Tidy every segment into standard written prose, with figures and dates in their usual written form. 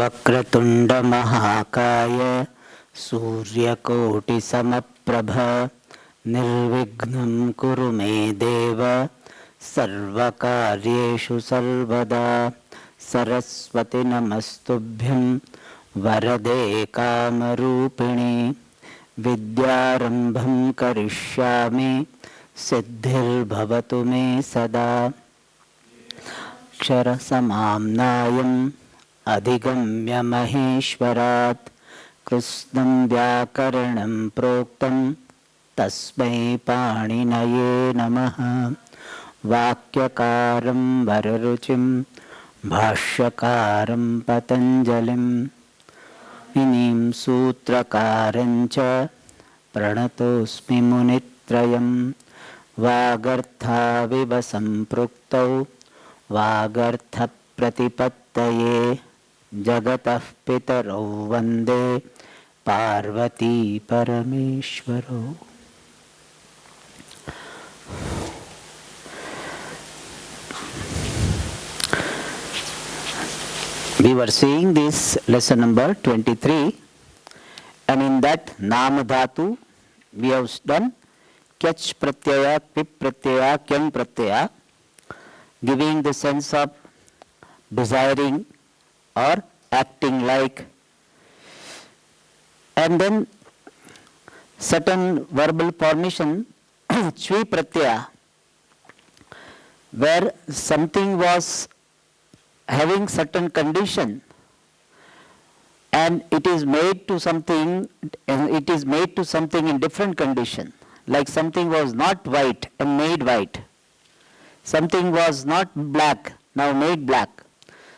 वक्रतुंड महाकाय सूर्यकोटिसमप्रभ निर्विघ्नं कुरु मे देव सर्वकार्येषु सर्वदा। सरस्वती नमस्तुभ्यं वरदे कामरूपिणी विद्यारंभं करिष्यामि सिद्धिर्भवतु मे सदा। अक्षरसमाम्नायम् अधिगम्य महेश्वरात् कृष्णं व्याकरणं प्रोक्तं तस्मै पाणिनये नमः। वाक्यकारं वररुचिं भाष्यकारं पतञ्जलिं मुनिं सूत्रकारं च प्रणतोऽस्मि मुनित्रयं। वागर्थाविव सम्पृक्तौ वागर्थप्रतिपत्तये जगतः पितरौ वन्दे Parvati परमेश्वरौ। We were seeing this lesson number 23, and in that Nam Dhatu we have done Kyach Pratyaya, Pip Pratyaya, Kyam Pratyaya, giving the sense of desiring or acting like, and then certain verbal formation Chvi Pratyaya, where something was having certain condition and it is made to something in different condition, like something was not white and made white, something was not black now made black.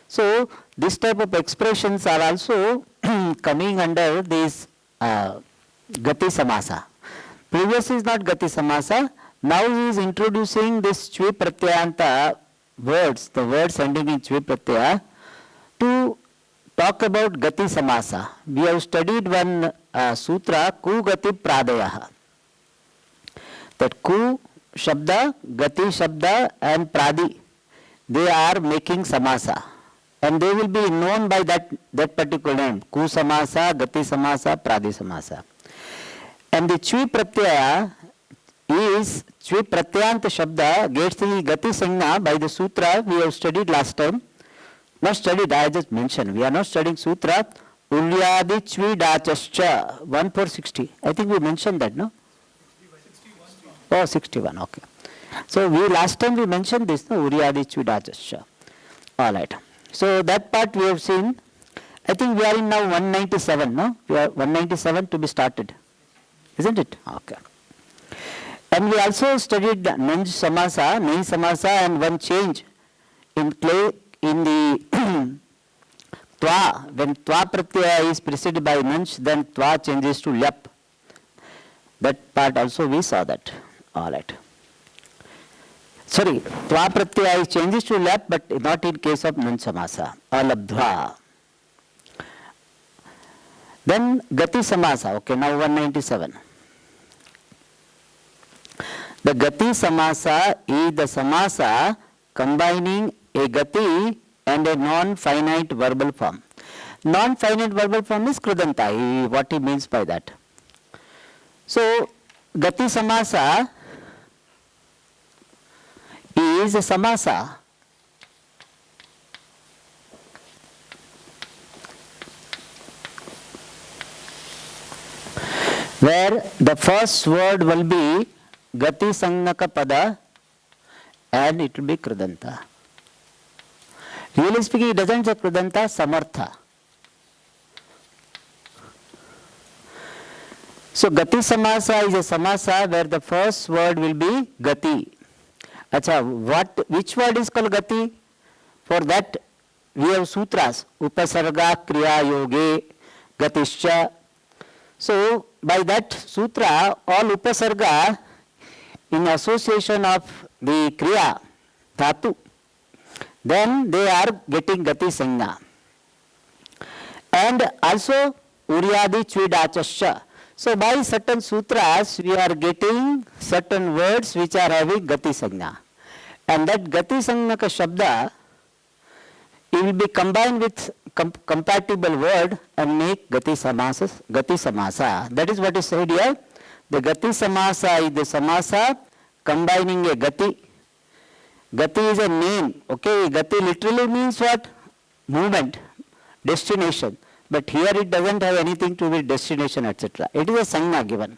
So this type of expressions are also coming under this Gati Samasa. Previous is not Gati Samasa, now he is introducing this Chvi Pratyayanta words, the words ending in Chvi Pratyaya, to talk about Gati Samasa. We have studied one sutra, Ku Gati Pradaya. That Ku Shabda, Gati Shabda and Pradi, they are making Samasa. And they will be known by that particular name, Ku Samasa, Gati Samasa, Pradi Samasa. And the Chvi Pratyaya is Chvi Pratyayanta Shabda gets the Gati Sangna by the sutra we have studied last time. Not studied, I just mentioned. We are not studying sutra. Ulyadi Chvi Dachascha 1460. I think we mentioned that, no? 61. Oh, 61, okay. So last time we mentioned this, no? Uryadi Chvi Dachascha. Alright. So that part we have seen. I think we are in now 197, no? We are 197 to be started. Isn't it? Okay. And we also studied Nanj Samasa, Nain Samasa, and one change in the Twa. When Twa Pratyaya is preceded by Nanj, then Twa changes to Lyap. That part also we saw that. Alright. Sorry, Twa Pratyaya changes to Lyap, but not in case of Nanj Samasa. Alabdhva. Then Gati Samasa. Okay, now 197. The Gati Samasa is the Samasa combining a Gati and a non-finite verbal form. Non-finite verbal form is Krudanta, what he means by that. So, Gati Samasa is a Samasa where the first word will be Gati Sangnaka Pada and it will be Krudanta. Really speaking, it doesn't say Krudanta, Samartha. So Gati Samasa is a Samasa where the first word will be Gati. Acha, which word is called Gati? For that we have sutras, Upasarga Kriya Yoge Gatischa. So by that sutra, all Upasarga in association of the Kriya, Dhatu, then they are getting Gati Sangha. And also Uryadi Chvidachasya. So by certain sutras we are getting certain words which are having Gati Sangha. And that Gati Sangnaka Shabda, it will be combined with compatible word and make Gati Samasa. That is what is said here. The Gati Samasa is the Samasa combining a Gati. Gati is a name. Okay, Gati literally means what? Movement, destination. But here it doesn't have anything to do with destination, etc. It is a Sangha given.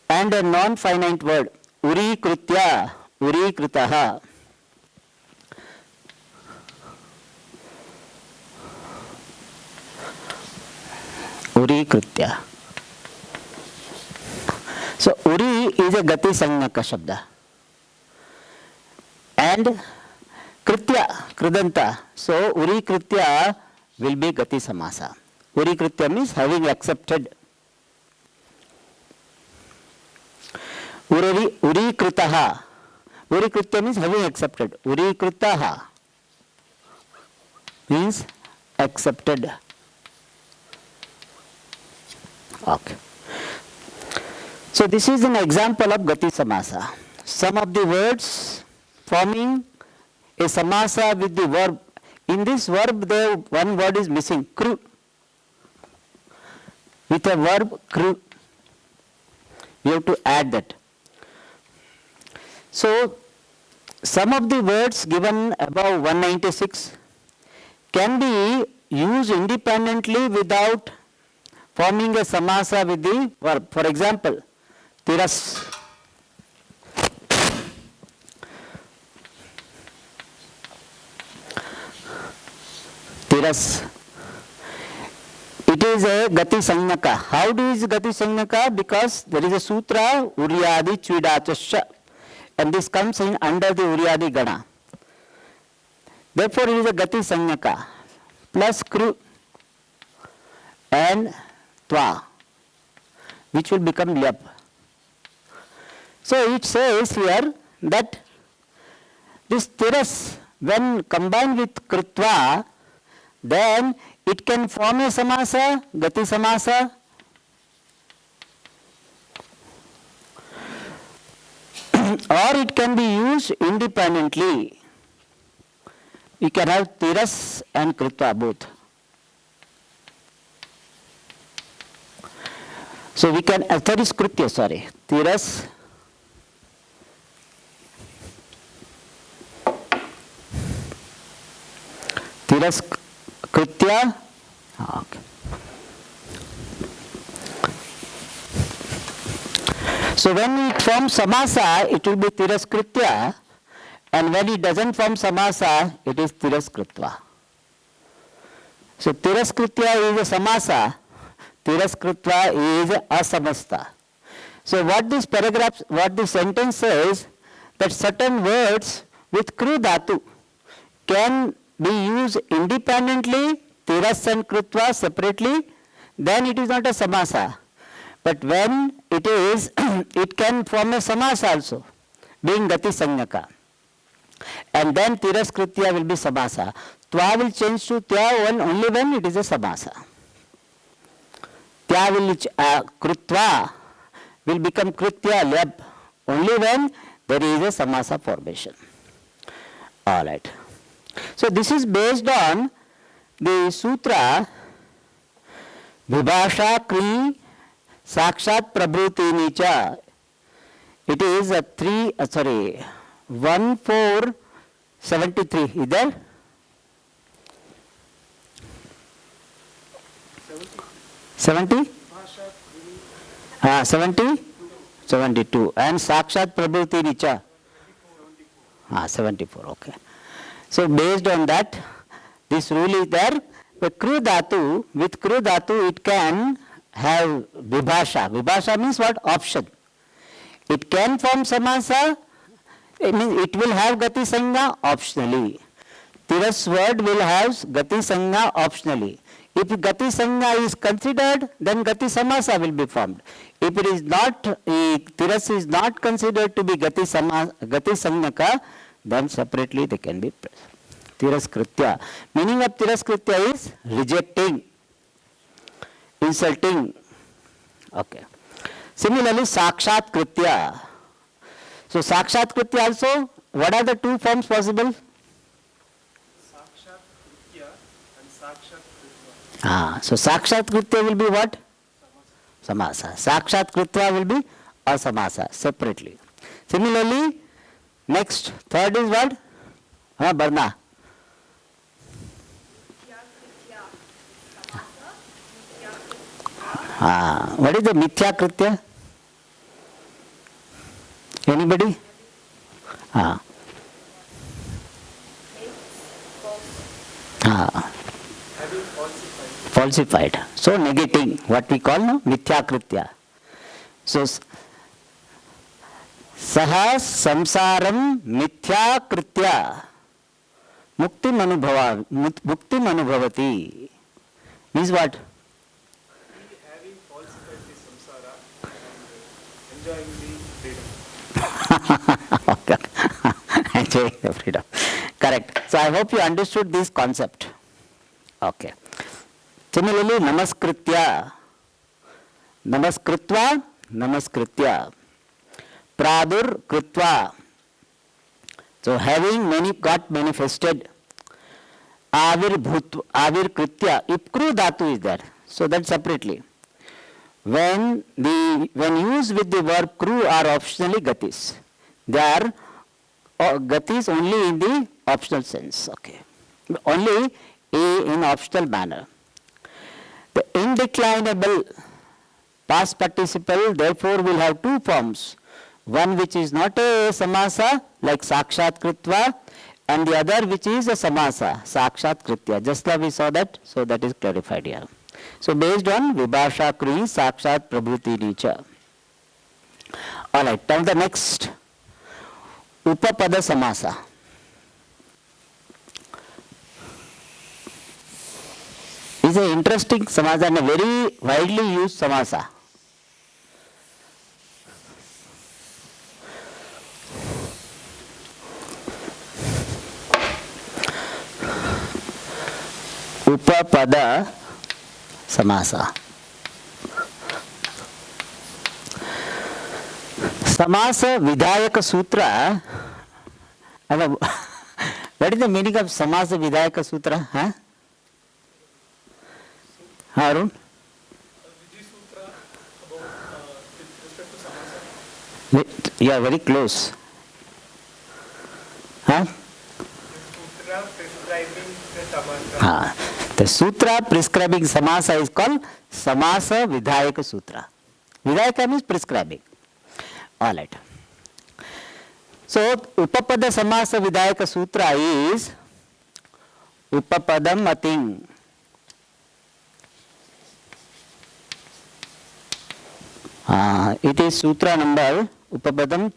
And a non-finite word. Uri Krutya, Uri Kritaha. Uri Krutya. So Uri is a Gati Sangaka Shabda. And Kritya, Kridanta. So Uri Kritya will be Gati Samasa. Uri Kritya means having accepted. Uri Kritaha. Uri Kritya means having accepted. Uri Kritaha means accepted. Okay. So this is an example of Gati Samasa. Some of the words forming a samasa with the verb. In this verb, there one word is missing, kru. With a verb, kru. You have to add that. So, some of the words given above 196 can be used independently without forming a samasa with the verb. For example, tiras. Tiras. It is a Gati Sangaka. How do is Gati Sangaka? Because there is a sutra, Uryadi Chvidachasya. And this comes in under the Uryadi Gana. Therefore, it is a Gati Sangaka. Plus Kru and Twa, which will become Lyap. So it says here that this Tiras, when combined with Krutva, then it can form a samasa, Gati Samasa. Or it can be used independently. You can have Tiras and Krutva both. So we can, that is Krutya, sorry. Tiras Kritya. Okay. So when it forms samasa, it will be tiraskritya, and when it doesn't form samasa, it is tiraskritva. So tiraskritya is a samasa, tiraskritva is asamasta. So what this paragraph, what this sentence says, that certain words with kru dhatu can be used independently, tiras and krutva separately, then it is not a samasa. But when it is, it can form a samasa also, being Gati Sangaka. And then tiras kritya will be samasa. Twa will change to tya only when it is a samasa. Tya will, krutva will become kritya lyab only when there is a samasa formation. Alright. So this is based on the sutra Vibhasha Kri Sakshat Prabhuti Nicha. It is a 1473. Is there? 70? 72. And Sakshat Prabhuti Nicha? 74. Okay. So based on that, this rule is there. With kru dhatu, it can have vibhasha. Vibhasha means what? Option. It can form samasa. It means it will have Gati Sangha optionally. Tiras word will have Gati Sangha optionally. If Gati Sangha is considered, then Gati Samasa will be formed. If it is not, Tiras is not considered to be Gati Sangaka, then separately they can be Tiraskritya. Meaning of Tiraskritya is rejecting, insulting. Okay. Similarly, Sakshat Kritya. So Sakshat Kritya also, what are the two forms possible? Sakshat Kritya and So Sakshat Kritya will be what? Samasa. Sakshat Kritya will be asamasa separately. Similarly, next, third is what? Barna. What is the Mithya Kritya? Anybody? Falsified. So negating, what we call no? Mithya Kritya. So, Saha samsaram mithya kritya muktim anubhavati. Means what? Having falsified the samsara and enjoying the freedom. Enjoying the freedom. Correct. So I hope you understood this concept. Okay. Similarly, namaskritya. Namaskritva, namaskritya. Pradur kritva. So having many got manifested. Avir kritya. Ipkru dhatu is there. So that separately. When used with the verb kru are optionally gatis. They are gatis only in the optional sense. Okay. Only in optional manner. The indeclinable past participle therefore will have two forms. One which is not a samasa like sakshat kritva, and the other which is a samasa, sakshat kritya. Just now we saw that, so that is clarified here. So based on vibhasha kri sakshat prabhuti nicha. Alright, now the next upapada samasa. Is an interesting samasa and a very widely used samasa. Upapada samasa. Samasa Vidhayaka Sutra. What is the meaning of Samasa Vidhayaka Sutra? Huh? Arun? Sutra about with respect to samasa. You are very close. Huh? Sutra prescribing the samasa. The sutra prescribing samasa is called Samasa Vidhayaka Sutra. Vidhayaka means prescribing. Alright. So, Upapada Samasa Vidhayaka Sutra is Upapadam Ating. It is Sutra number Upapadam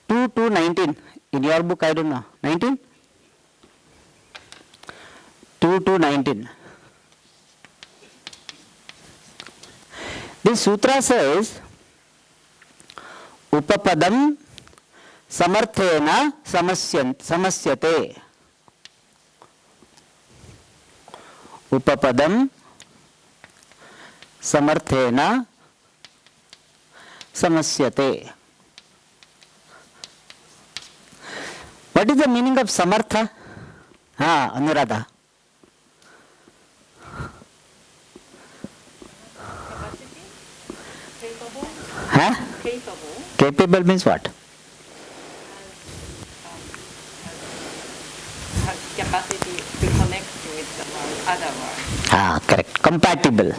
2 to 19. In your book, I don't know. 19? 2 to 19. This sutra says, Upapadam samarthena samasyate. Upapadam samarthena samasyate. What is the meaning of samartha? Anuradha. Capable means what? Has capacity to connect with the world, other world. Correct. Compatible.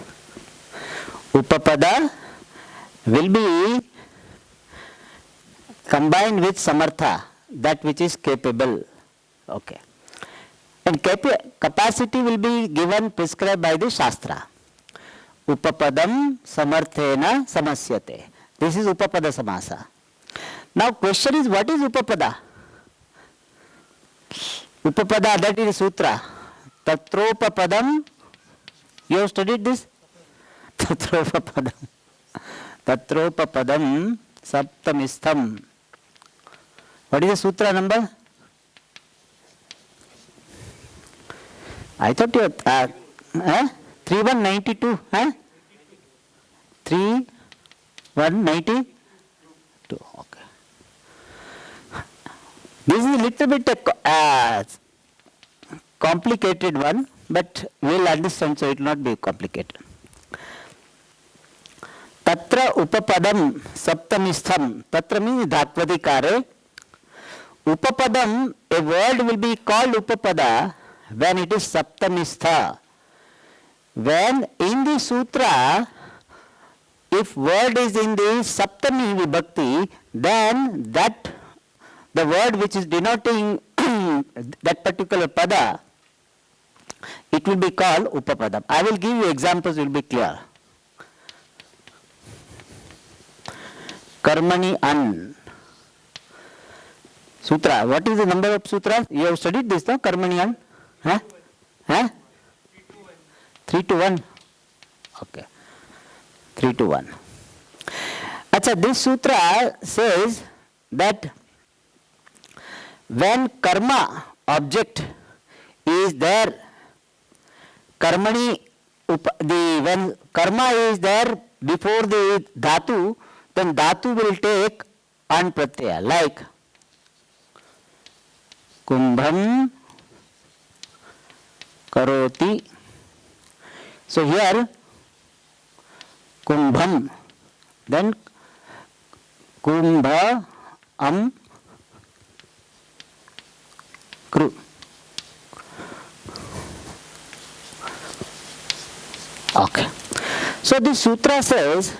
Upapada will be combined with samartha, that which is capable. Okay. And capacity will be given, prescribed by the Shastra. Upapadam samarthena samasyate. This is Upapada Samasa. Now question is, what is Upapada? Upapada, that is Sutra. Tatropapadam, you have studied this? Tatropapadam. Tatropapadam saptamistham. What is the Sutra number? I thought you 3192, 3192. Okay. This is a little bit complicated one. but we'll understand, so it will not be complicated. Tatra upapadam saptamistham. Tatra means dhatvadikare. Upapadam, a word will be called upapada when it is saptamistha. When in the sutra, if word is in the saptami vibhakti, then that the word which is denoting that particular pada, it will be called upapadam. I will give you examples, it will be clear. Karmani an. Sutra. What is the number of sutras? You have studied this, no? Karmani an? Huh? Huh? 3 to 1. Okay. 3 to 1. Achha, this sutra says that when karma object is there, karmani, when karma is there before the dhatu, then dhatu will take an pratyaya, like kumbham karoti. So here kumbham, then kumbha am kru. Okay. So this sutra says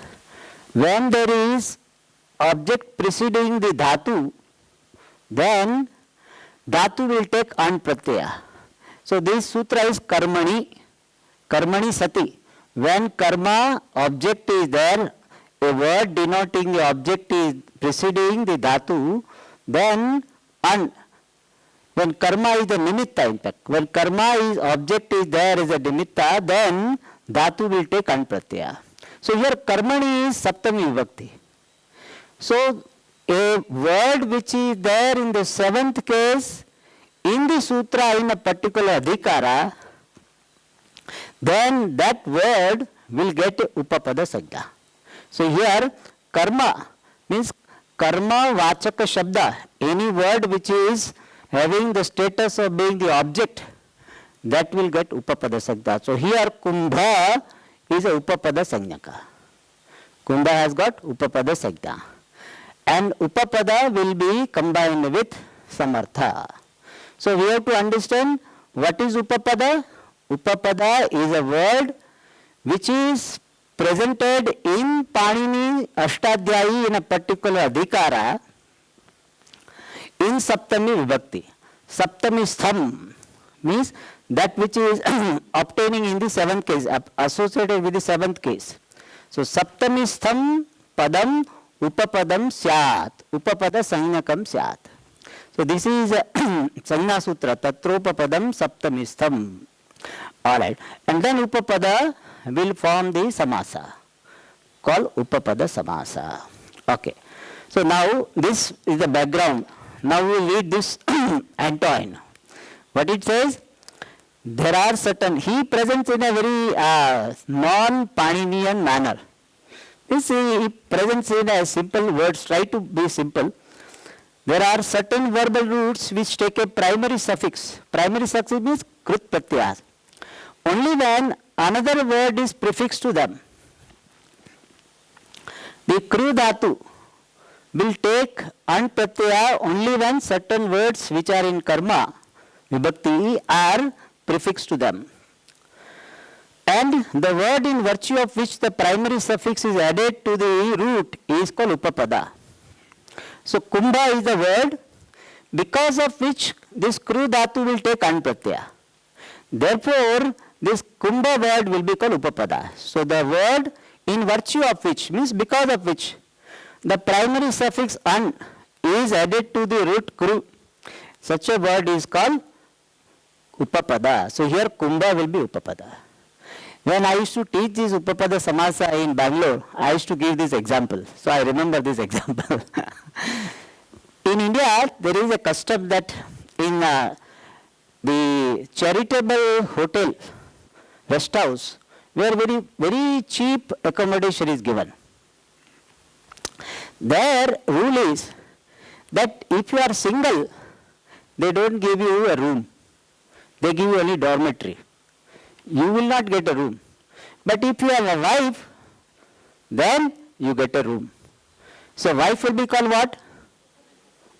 when there is object preceding the dhatu, then dhatu will take an pratyaya. So this sutra is karmani, karmani sati. When karma object is there, a word denoting the object is preceding the dhatu, then an. When karma is the nimitta, in fact, when karma is object is there as a nimitta, then dhatu will take an pratyaya. So here karmani is saptami vibhakti. So a word which is there in the seventh case in the sutra in a particular adhikara, then that word will get upapada sajna. So here karma means karma vachaka shabda, any word which is having the status of being the object, that will get upapada sajna. So here kumbha is a upapada sajnaka. Kumbha has got upapada sajna. And upapada will be combined with samartha. So we have to understand what is upapada. Upapada is a word which is presented in Panini Ashtadhyayi in a particular adhikara in Saptami Vibhakti. Saptami stham means that which is obtaining in the seventh case, associated with the seventh case. So Saptami stham padam upapadam syat. Upapada sangnakam syat. So this is Sanjna Sutra, Tatropapadam Saptamistham. Alright. And then Upapada will form the Samasa, called Upapada Samasa. Okay. So now this is the background. Now we read this Antoine. What it says? There are certain, he presents in a very non-Paninian manner. This he presents in a simple words, try to be simple. There are certain verbal roots which take a primary suffix. Primary suffix means krut pratyas. Only when another word is prefixed to them. The kru dhatu will take an pratyaya only when certain words which are in karma, vibhakti, are prefixed to them. And the word in virtue of which the primary suffix is added to the root is called upapada. So kumbha is the word because of which this kru dhatu will take an pratyaya. Therefore, this kumbha word will be called upapada. So the word in virtue of which means because of which the primary suffix an is added to the root kru, such a word is called upapada. So here kumbha will be upapada. When I used to teach this upapada samasa in Bangalore, I used to give this example. So I remember this example. In India, there is a custom that in the charitable hotel, rest house, where very cheap accommodation is given. Their rule is that if you are single, they don't give you a room. They give you only dormitory. you will not get a room. But if you have a wife, then you get a room. So wife will be called what?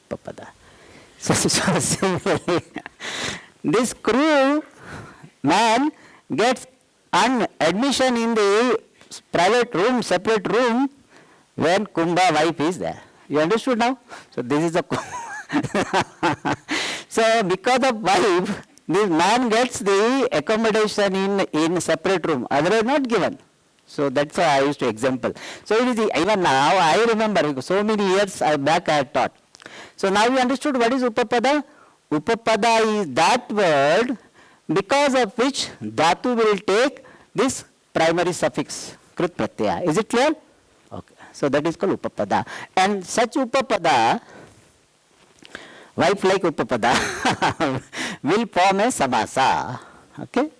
Upapada. So similarly, this crew man gets admission in the private room, separate room, when Kumbha wife is there. You understood now? So this is a so because of wife, this man gets the accommodation in separate room, otherwise not given. So that's why I used to example. So it is even now I remember so many years back I had taught. So now you understood what is Upapada? Upapada is that word because of which Dhatu will take this primary suffix Krut Pratyaya. Is it clear? Okay. So that is called Upapada. And such Upapada, wife like Upapada, will form a Samasa. Okay?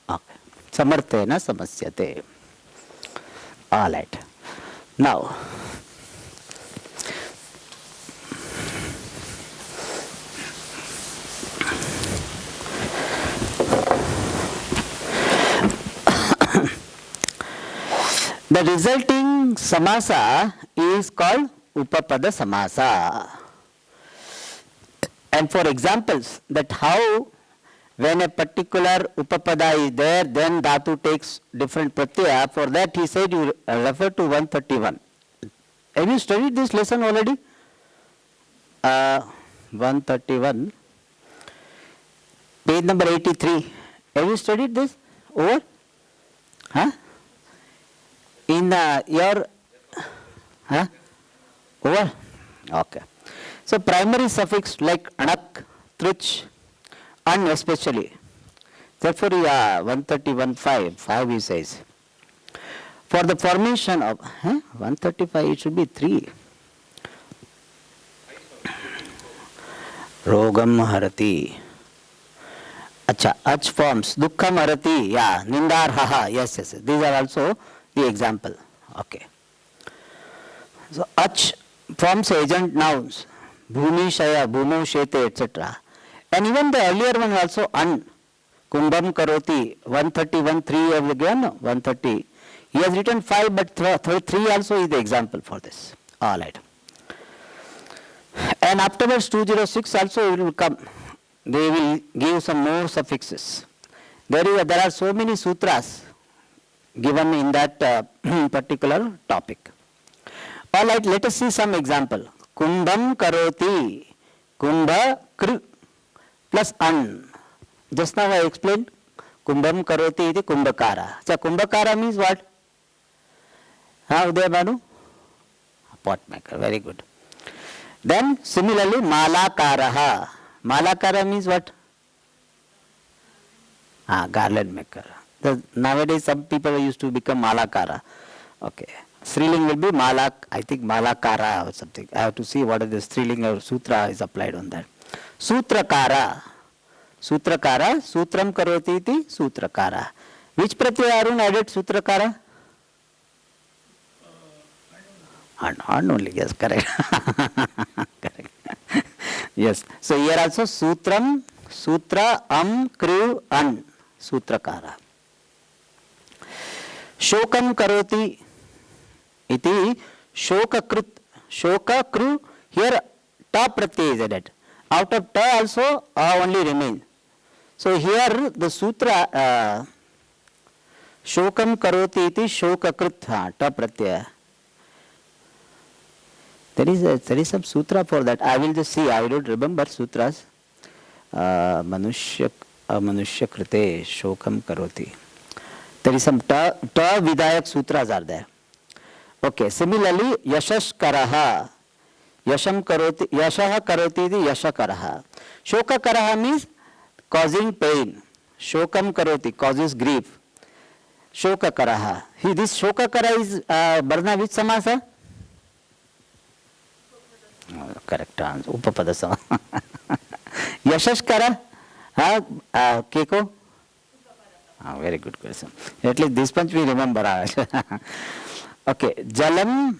Okay. Samarthena Samasyate. All right. Now, the resulting samasa is called Upapada Samasa. And for examples that how when a particular Upapada is there, then Dhatu takes different pratyaya. For that he said you refer to 131. Have you studied this lesson already? 131. Page number 83. Have you studied this? Over? Huh? In your... Huh? Over? Okay. So primary suffix like anak, trich, an especially. Therefore, 131.5 he says. For the formation of 135, it should be 3. Rogam harati. Acha, ach forms. Dukkham harati. Yeah. Nindar haha. Yes, yes. These are also the example. Okay. So ach forms agent nouns. Bhumi shaya, bhumo shete, etc. And even the earlier one also an. Kumbham karoti. 131.3 have given. 130. He has written 5, but 3 also is the example for this. All right. And afterwards 206 also will come. They will give some more suffixes. There are so many sutras given in that particular topic. All right, let us see some example. Kumbham karoti. Kumbha kr plus an. Just now I explained. Kumbham karoti iti kumbhakara. So kumbhakara means what? How Udaya Bhanu? Pot maker. Very good. Then similarly malakaraha. Malakara means what? Garland maker. Nowadays some people used to become malakara. Okay. Striling will be malak, I think malakara or something. I have to see what is the striling or sutra is applied on that. Sutrakara. Sutrakara. Sutram karoti iti sutrakara. Which pratyaya Arun added sutrakara? An only, yes, correct. Correct. Yes. So here also sutram, sutra, kru, an, sutrakara. Shokam karoti iti shokakrut. Shokakru, here ta pratyaya is added. Out of ta also only remain. So here the sutra shokam karoti iti shokakrut ta pratyaya. There is some sutra for that. I will just see. I don't remember sutras. Manushya krite shokam karoti. There is some ta vidayak sutras are there. Okay. Similarly, yashash karaha. Yasham karoti. Yashaha karoti iti yashakaraha. Shoka karaha means causing pain. Shokam karoti causes grief. Shoka karaha. This shoka kara is Varna which samasa? Correct answer. Upapada sama. Yashashkara? Keko? Very good question. At least this much we remember. Okay. Jalam,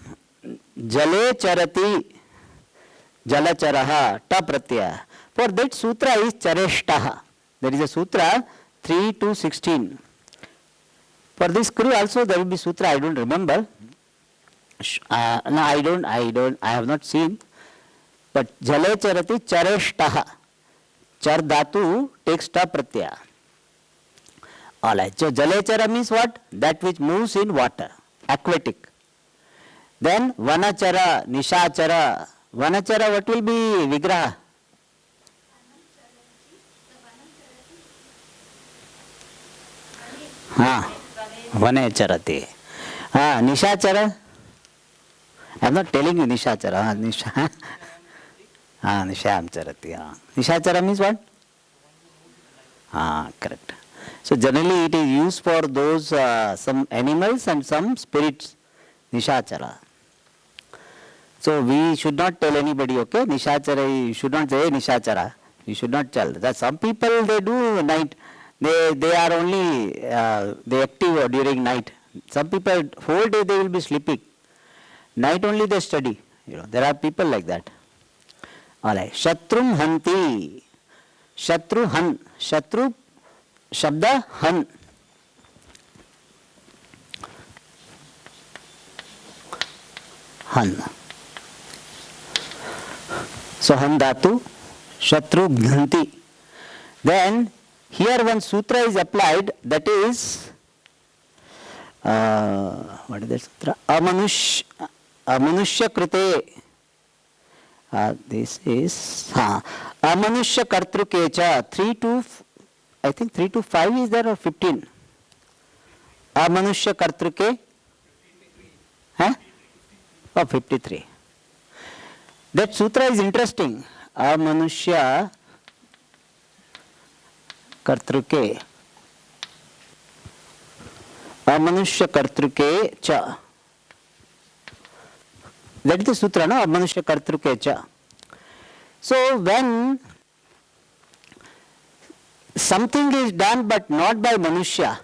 jale charati, jalacharaha, ta pratyaya. For that sutra is chareshtaha. There is a sutra 3 to 16. For this Kru also there will be sutra, I don't remember. No, I have not seen. But Jale Charati Chareshtaha. Char Dhatu takes ta pratyaya. Alright, so Jalechara means what? That which moves in water, aquatic. Then Vanachara, Nishachara. Vanachara, what will be Vigraha? Vanecharati. Nishachara. I am not telling you Nishachara. Nisham Charati. Nishachara means what? Correct. So generally it is used for those some animals and some spirits. Nishachara. So we should not tell anybody, okay? Nishachara, you should not say Nishachara. You should not tell. That some people they do night. They are only they active during night. Some people whole day they will be sleeping. Night only they study. There are people like that. Alright. Shatrum hanti. Shatru han. Shatru shabda han. Han. So han dhatu. Shatru ghanti. Then here one sutra is applied, that is what is that sutra? Amanushya krite. This is Amanushya kartrukecha. 3 to 5 is there or 15? Amanushya kartruke? 53. That sutra is interesting. Amanushya kartruke. Amanushya kartruke cha. That is the sutra, no? Amanushya kartruke cha. So when something is done but not by Manushya,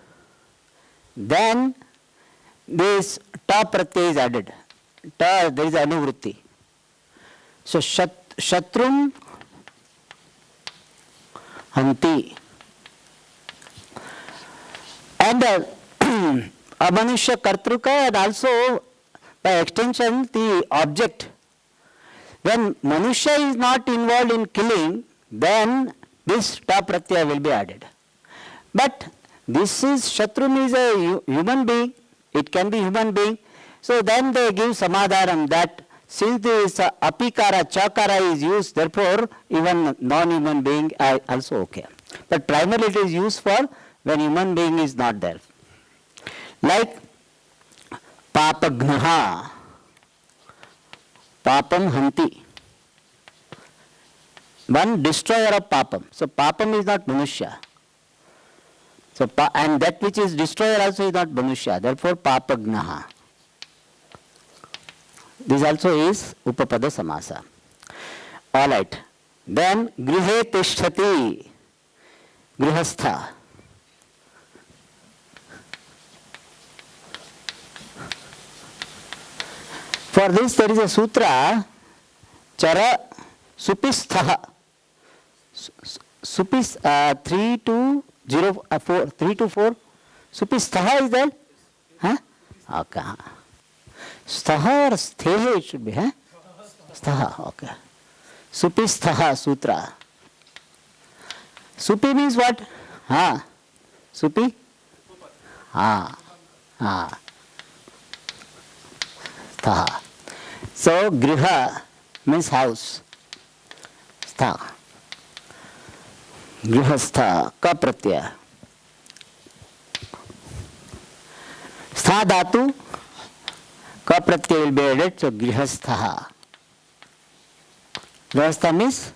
then this ta pratyaya is added. Ta, there is anuvritti. So shatrum hanti. And Amanusha Kartruka, and also by extension the object. When Manusha is not involved in killing, then this ta pratyaya will be added. But this is Shatrum is a human being, it can be human being. So then they give samadhanam that since this apikara, chakara is used, therefore even non-human being are also okay. But primarily it is used for when human being is not there. Like papagnaha, papam hanti. One destroyer of papam. So papam is not Manushya. So and that which is destroyer also is not Manushya. Therefore papagnaha. This also is Upapada Samasa. Alright. Then Grihe Tishtati. Grihastha. For this there is a sutra, Chara Supistha. Supis 3 to 4. Supistha is there? Huh? Okay. Sthaha or sthehe it should be, huh? Sthaha, okay. Supisthaha sutra. Supi means what? Supi? Sthaha. So griha means house. Stha. Grihastha ka pratyaya. Stha dhatu ka pratyaya will be added, so grihastha. Grihastha means,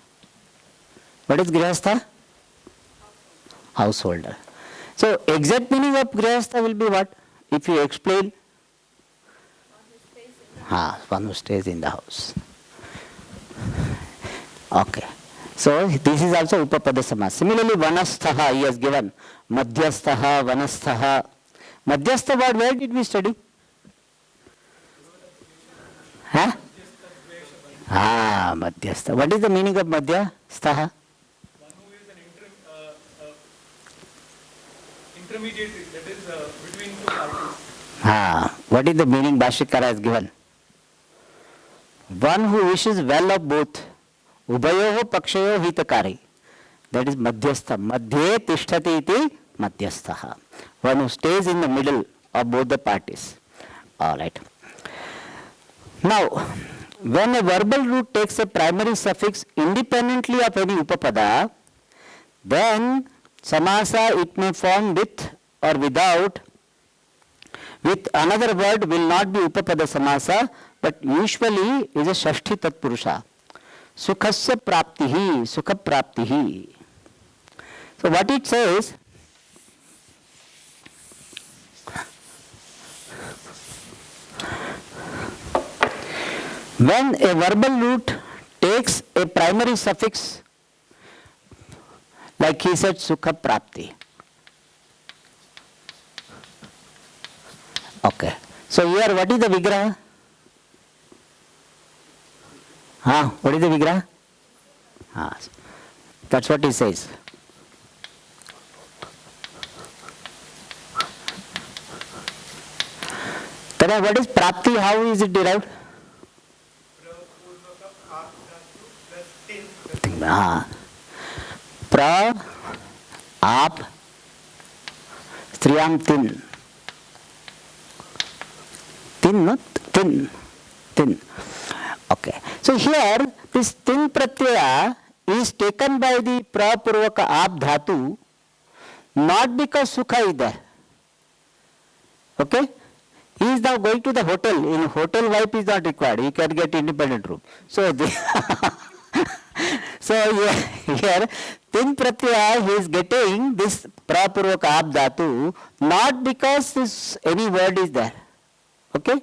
what is grihastha? Householder. So exact meaning of grihastha will be what? If you explain. One who stays in the house. Okay. So this is also Upapada Samasa. Similarly, Vanasthaha he has given. Madhyasthaha, Vanasthaha. Madhyastha word, where did we study? Madhyastha. What is the meaning of Madhyasthaha? One who is an intermediary, that is between two parties. What is the meaning Bhashyakara has given? One who wishes well of both. Ubhayoho pakshayo hitakari. That is madhyastha. Madhye tishtati iti madhyastha. One who stays in the middle of both the parties. Alright. Now, when a verbal root takes a primary suffix independently of any upapada, then samasa it may form with or without. With another word will not be upapada samasa, but usually is a shashti tatpurusha. Sukhasya praptihi, sukha praptihi. So what it says, when a verbal root takes a primary suffix, like he said, sukha prapti. Okay. So here what is the vigraha? What is the vigraha? That's what he says. Then what is prapti? How is it derived? Pra, ap, striyam tin. Tin, not tin. Tin. Okay. So here, this tin pratyaya is taken by the prapurvaka ap dhatu, not because sukha is there. Okay? He is now going to the hotel. In hotel, wife is not required. He can get independent room. So, here, tin pratyaya, he is getting this prapurvaka ap dhatu, not because this any word is there. Okay?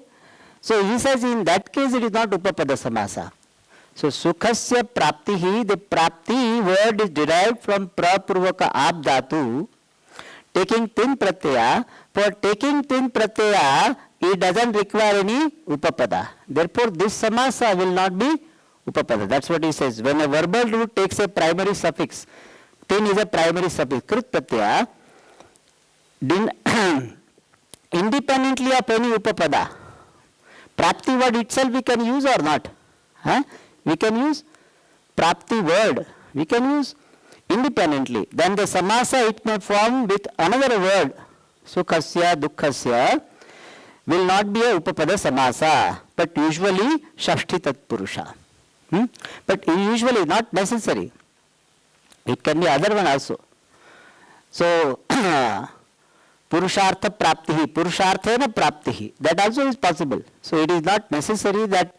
So he says in that case it is not upapada samasa. So sukhasya praptihi, the prapti word is derived from prapurvaka ap dhatu, taking tin pratyaya. For taking tin pratyaya, it doesn't require any upapada. Therefore this samasa will not be upapada. That's what he says. When a verbal root takes a primary suffix, tin is a primary suffix, krut pratyaya, independently of any upapada. Prapti word itself we can use or not? We can use prapti word. We can use independently. Then the samasa it may form with another word. Sukhasya, dukkhasya will not be a upapada samasa, but usually shashti tatpurusha. But usually not necessary. It can be other one also. So, Purushartha praptihi, Purusharthena praptihi, that also is possible. So it is not necessary that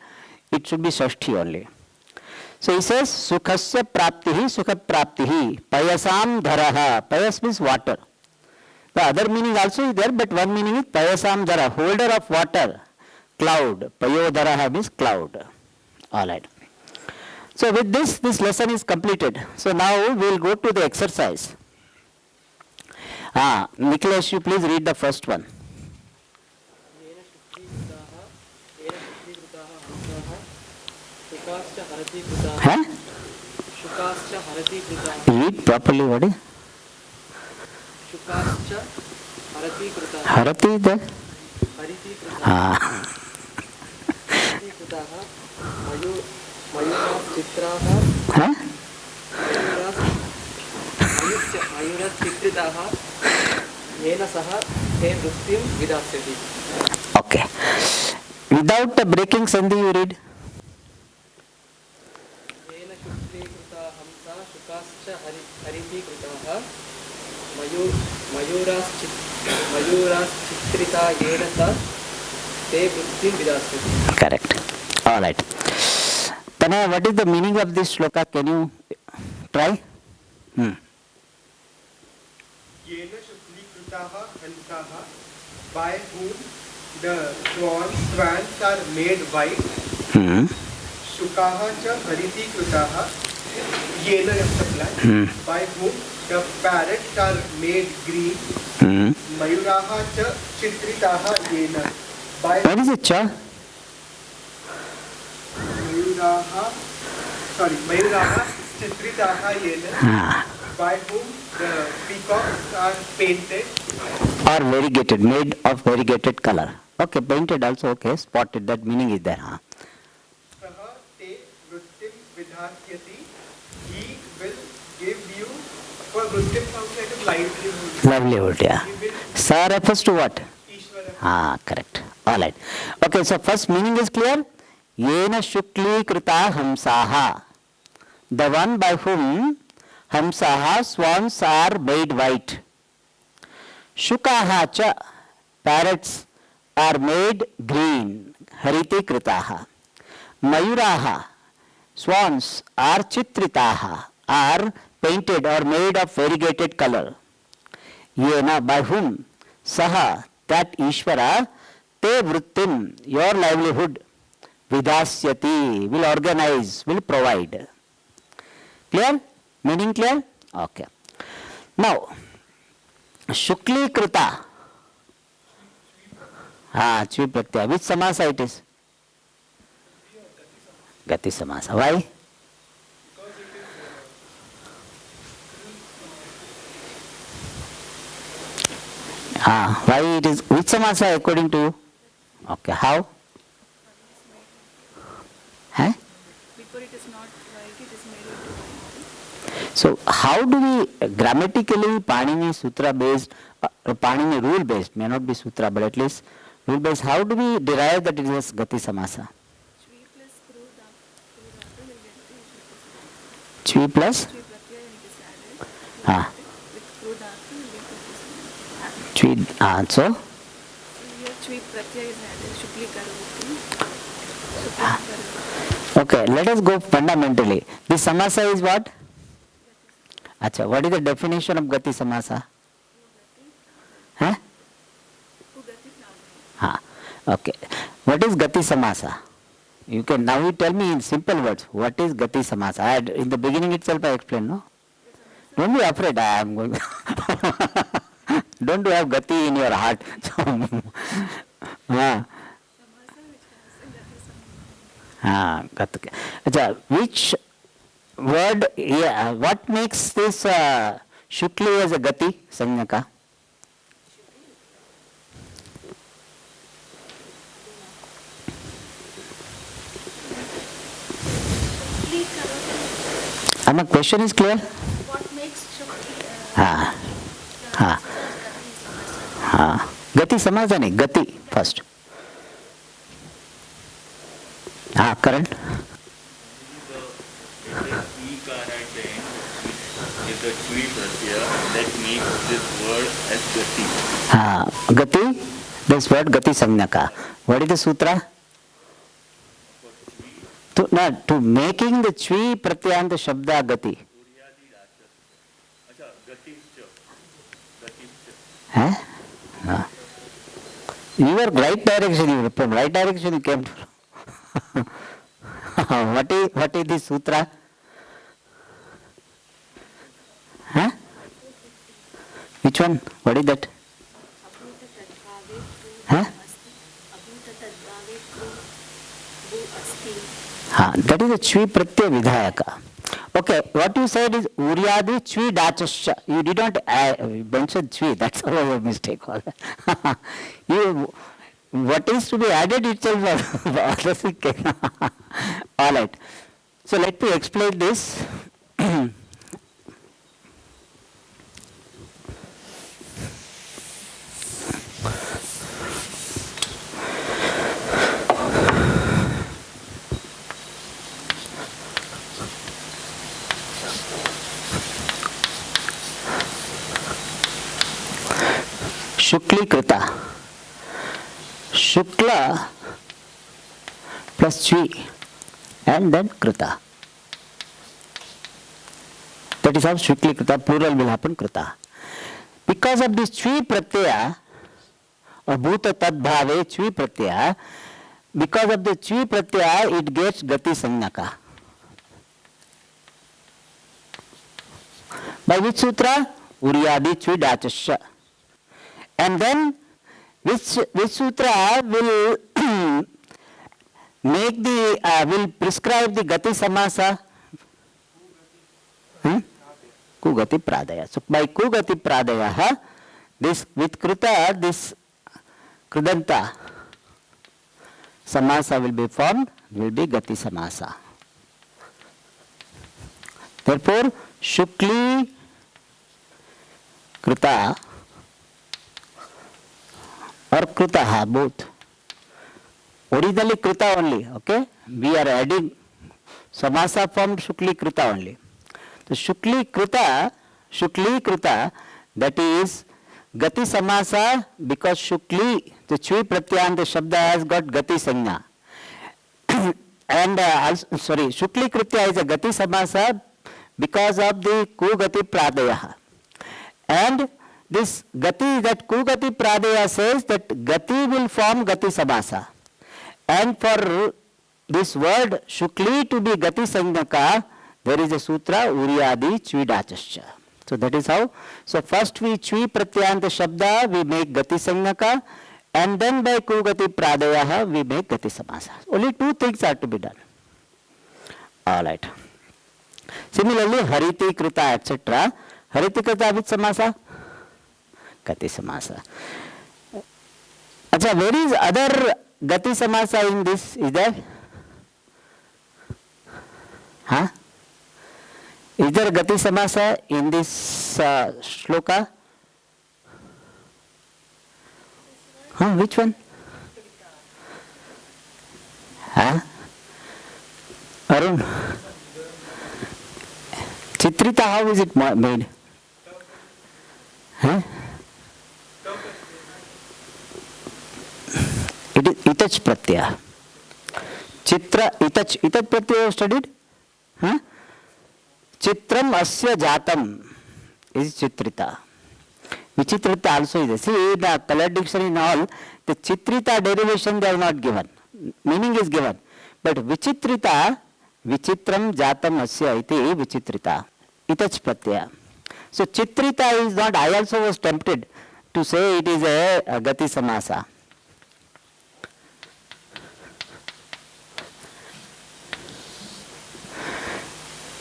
it should be shashti only. So he says, Sukhasya praptihi, Sukha praptihi, Payasam dharaha, Payas means water. The other meaning also is there, but one meaning is Payasam dhara, holder of water, cloud. Payodharaha means cloud. Alright. So with this lesson is completed. So now we will go to the exercise. Nicholas, you please read the first one. Read properly, what is? Harati there? Okay. Without the breaking sandhi you read. Correct. All right. Tanaya, what is the meaning of this shloka? Can you try? Yena shuklikritaha hansaha, by whom the swans are made white. Shukaha cha hariti kritaha, yena supply, by whom the parrots are made green. Mayuraha cha chitritaha yena, by What is it, cha? Mayuraha chitritaha yena, by whom the peacocks are painted. Or variegated, made of variegated color. Okay, painted also, okay, spotted, that meaning is there. Huh? Saha te vrittim vidhasyati. He will give you, for vrittim sounds like a livelihood. Livelihood, yeah. He will, Sa refers to what? Ishvara. Ah, correct. All right. Okay, so first meaning is clear. Yena shukli krita hamsaha. The one by whom hamsaha, swans are made white. Shukaha cha, parrots are made green. Hariti kritaha. Mayuraha, swans are chitritaha, are painted or made of variegated color. Yena, by whom? Saha, that Ishvara, te vrittim, your livelihood, vidasyati, will organize, will provide. Clear? Meaning clear? Okay. Now, Shukli Krita. Chvi Pratyaya. Which samasa it is? Gati samasa. Why? Why it is? Which samasa according to you? Okay. How? Huh? Because it is not right, it is made into So how do we grammatically Panini Sutra based, Panini rule based, may not be Sutra but at least rule based, how do we derive that it is Gati Samasa? Shri plus Kru Dhatu will get the Chvi plus? Shri Pratyaya when it is added. Ah. With Kru Dhatu will get the Chvi, so? Here Shri Pratyaya is added. Shukli Karvati. Shukli Karvati. Okay, let us go fundamentally. This Samasa is what? Acha, what is the definition of Gati Samasa? Huh? Okay. What is Gati Samasa? You can now you tell me in simple words. What is Gati Samasa? In the beginning itself I explained, no? Don't be afraid. I am going. Don't you have Gati in your heart? Gati. Acha, which word? Yeah. What makes this Shukli as a Gati Sanyaka? My question is clear? What makes Shukli Gati Samasa nahi, Gati first. Karan? Is the Chvi Pratyaya that makes this word as Gati. Gati, this word Gati Sanyaka. What is the sutra? To making the Chvi Pratyanta Shabda Gati. Huh? No. You were right direction, from right direction you came to. What is this sutra? Huh? Which one? What is that? Huh? That is a Chvi Pratyaya Vidhayaka. Okay, what you said is Uryadi Chvi Dachasya. You did not mention Chvi, that's our mistake. What is to be added itself? Alright. So let me explain this. Shukli Krita. Shukla plus Chvi and then Krita. That is how Shukli Krita, plural will happen Krita. Because of this Chvi Pratyaya, or Bhuta Tadbhave Chvi Pratyaya, because of the Chvi Pratyaya it gets Gati Sanyaka. By which sutra? Uryadi Chvi Dachasya. And then which sutra will make will prescribe the Gati Samasa? Kugati Pradaya. So by Kugati Pradaya, this with Krita, this Krudanta Samasa will be formed, will be Gati Samasa. Therefore, Shukli Krita or Kritaha, both. Originally Krita only, okay? We are adding Samasa formed Shukli Krita only. So Shukli Krita, that is Gati Samasa, because Shukli, the Chui Pratyanta Shabda has got Gati Sanya. And Shukli Kritya is a Gati Samasa because of the Kugati Pradaya. And this Gati, that Kugati Pradaya says that Gati will form Gati Samasa. And for this word Shukli to be Gati Sanyaka, there is a sutra Uryadi Chvidachascha. So that is how. So first we Chui Pratyanta Shabda, we make Gati Sanyaka, and then by Kugati Pradaya we make Gati Samasa. Only two things are to be done. Alright. Similarly, Hariti Krita, etc. Hariti Krita with Samasa? Gati Samasa. Acha, where is other Gati Samasa in this? Is there? Huh? Is there Gati Samasa in this shloka? Huh? Which one? Huh? Arun? Chitrita, how is it made? Huh? It is Itach Pratyaya. Chitra, Itach Pratyaya studied? Huh? Chitram Asya Jatam is Chitrita. Vichitrita also is there. See, in the color dictionary and all, the Chitrita derivation they are not given. Meaning is given. But Vichitrita, Vichitram Jatam Asya iti Vichitrita. Itach Pratyaya. So Chitrita is not, I also was tempted to say it is a Gati Samasa.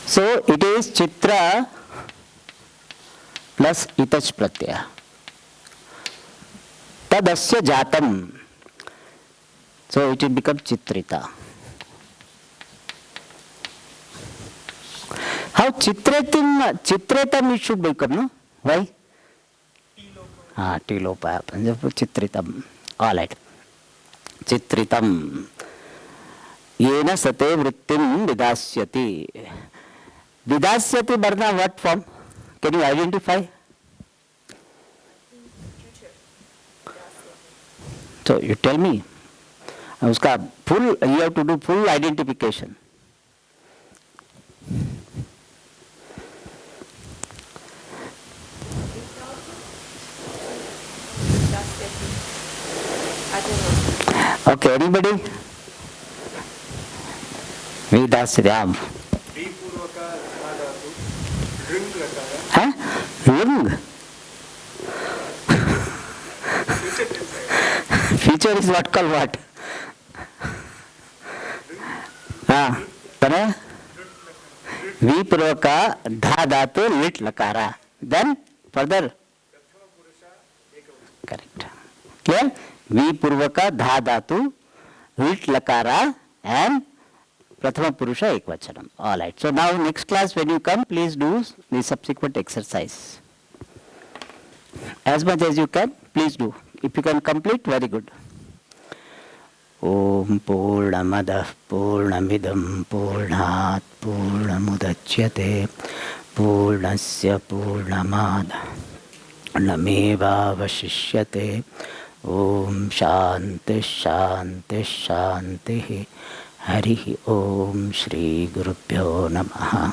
So it is Chitra plus Itach Pratyaya. Tadasya Jatam. So it will become Chitrita. How Chitratam it should become, no? Why? Tilopa happens. Chitritam. Alright. Chitritam. Yena sate vrittim vidasyati. Vidasyati Barna, what form? Can you identify? So you tell me. Uska full, you have to do full identification. Okay, anybody? Vidasyati. Huh? Lung. Future is what called what? Vipurvaka dha dhatu lit lakara. Then further. Correct. Clear? Vipurvaka dha dhatu lit lakara and Prathama Purusha Ekvachanam. Alright. So now next class when you come, please do the subsequent exercise. As much as you can, please do. If you can complete, very good. Om Purnamadah Purnamidam Purnat Purnamudachyate Purnasya Purnamad Nameva Vashishyate Om Shanti Shanti Shanti Harihi Om Shri Gurubhyo Namaha.